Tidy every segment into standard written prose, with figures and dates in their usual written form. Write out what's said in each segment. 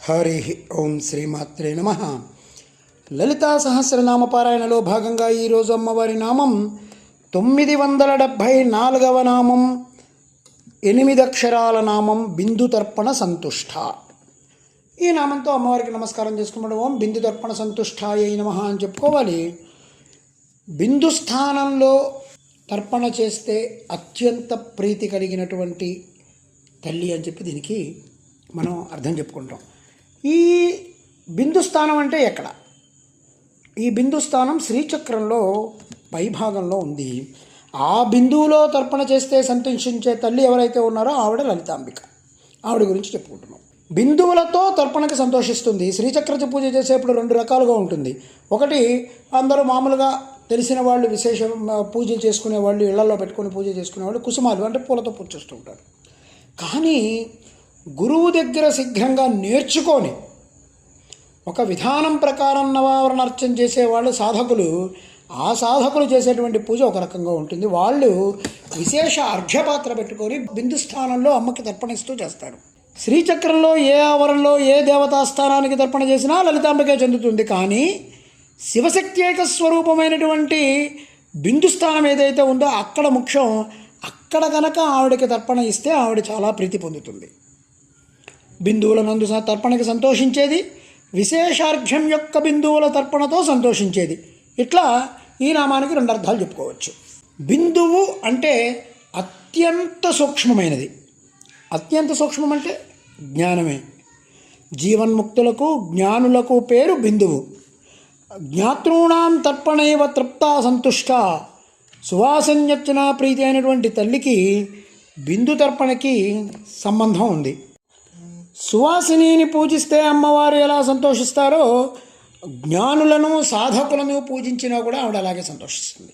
హరి ఓం శ్రీమాత్రే నమ. లలితా సహస్రనామ పారాయణలో భాగంగా ఈరోజు అమ్మవారి నామం 974వ నామం, 8 అక్షరాల నామం బిందు తర్పణ సంతుష్ట. ఈ నామంతో అమ్మవారికి నమస్కారం చేసుకున్నాడు. ఓం బిందు తర్పణ సంతుష్టాయ నమః అని చెప్పుకోవాలి. బిందు స్థానంలో తర్పణ చేస్తే అత్యంత ప్రీతి కలిగినటువంటి తల్లి అని చెప్పి దీనికి మనం అర్థం చెప్పుకుంటాం. ఈ బిందు స్థానం అంటే ఎక్కడ? ఈ బిందు స్థానం శ్రీచక్రంలో పైభాగంలో ఉంది. ఆ బిందువులో తర్పణ చేస్తే సంతోషించే తల్లి ఎవరైతే ఉన్నారో ఆవిడ లలితాంబిక. ఆవిడ గురించి చెప్పుకుంటున్నాం. బిందువులతో తర్పణకి సంతోషిస్తుంది. శ్రీచక్ర పూజ చేసేప్పుడు 2 రకాలుగా ఉంటుంది. ఒకటి, అందరూ మామూలుగా తెలిసిన వాళ్ళు, విశేష పూజలు చేసుకునే వాళ్ళు, ఇళ్లలో పెట్టుకుని పూజ చేసుకునేవాళ్ళు కుసుమాలు అంటే పూలతో పూజ చేస్తూ ఉంటారు. కానీ గురువు దగ్గర శీఘ్రంగా నేర్చుకొని ఒక విధానం ప్రకారం నవావరణార్చన చేసేవాళ్ళు సాధకులు, ఆ సాధకులు చేసేటువంటి పూజ ఒక రకంగా ఉంటుంది. వాళ్ళు విశేష అర్ఘ్యపాత్ర పెట్టుకొని బిందు స్థానంలో అమ్మకి తర్పణిస్తూ చేస్తారు. శ్రీచక్రంలో ఏ ఆవరణలో ఏ దేవతాస్థానానికి తర్పణ చేసినా లలితాంబికే చెందుతుంది. కానీ శివశక్తి ఏక స్వరూపమైనటువంటి బిందు స్థానం ఏదైతే ఉందో అక్కడ ముఖ్యం. అక్కడ కనుక ఆవిడకి తర్పణ ఇస్తే ఆవిడ చాలా ప్రీతి పొందుతుంది. బిందువుల నందు తర్పణకి సంతోషించేది, విశేషార్ఘ్యం యొక్క బిందువుల తర్పణతో సంతోషించేది. ఇట్లా ఈ నామానికి 2 అర్థాలు చెప్పుకోవచ్చు. బిందువు అంటే అత్యంత సూక్ష్మమైనది. అత్యంత సూక్ష్మం అంటే జ్ఞానమే. జీవన్ముక్తులకు జ్ఞానులకు పేరు బిందువు. జ్ఞాతృణాం తర్పణైవ తృప్తా సంతుష్ట. సువాసన్యర్చన ప్రీతి అయినటువంటి తల్లికి బిందు తర్పణకి సంబంధం ఉంది. సువాసినిని పూజిస్తే అమ్మవారు ఎలా సంతోషిస్తారో జ్ఞానులను సాధకులను పూజించినా కూడా ఆవిడ అలాగే సంతోషిస్తుంది.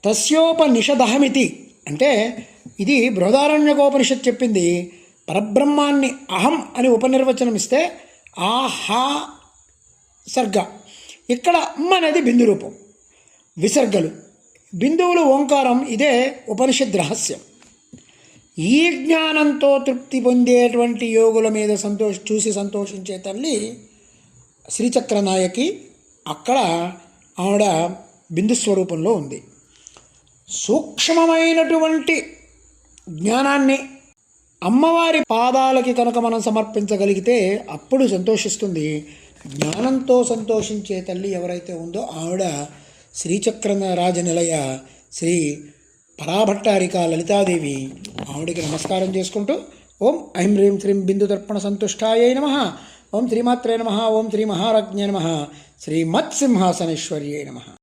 తస్యోపనిషదహమితి అంటే ఇది బృహదారణ్యకోపనిషత్ చెప్పింది. పరబ్రహ్మాన్ని అహం అని ఉపనిర్వచనం ఇస్తే ఆహా సర్గ, ఇక్కడ అమ్మ అనేది బిందు రూపం, విసర్గలు, బిందువులు ఓంకారం. ఇదే ఉపనిషద్ రహస్యం. ఈ జ్ఞానంతో తృప్తి పొందేటువంటి యోగుల మీద చూసి సంతోషించే తల్లి శ్రీచక్రనాయకి. అక్కడ ఆవిడ బిందు స్వరూపంలో ఉంది. సూక్ష్మమైనటువంటి జ్ఞానాన్ని అమ్మవారి పాదాలకి కనుక మనం సమర్పించగలిగితే అప్పుడు సంతోషిస్తుంది. జ్ఞానంతో సంతోషించే తల్లి ఎవరైతే ఉందో ఆవిడ శ్రీచక్ర రాజనిలయ శ్రీ పరాభట్టారిక లలితాదేవి. ఆవిడికి నమస్కారం చేసుకుంటూ ఓం ఐం హ్రీం శ్రీం బిందు తర్పణ సంతుష్టాయ నమః, ఓం శ్రీమాత్రే నమః, ఓం శ్రీ మహారాజ్ఞే నమః, శ్రీమత్సింహాసనేశ్వర్యై నమః.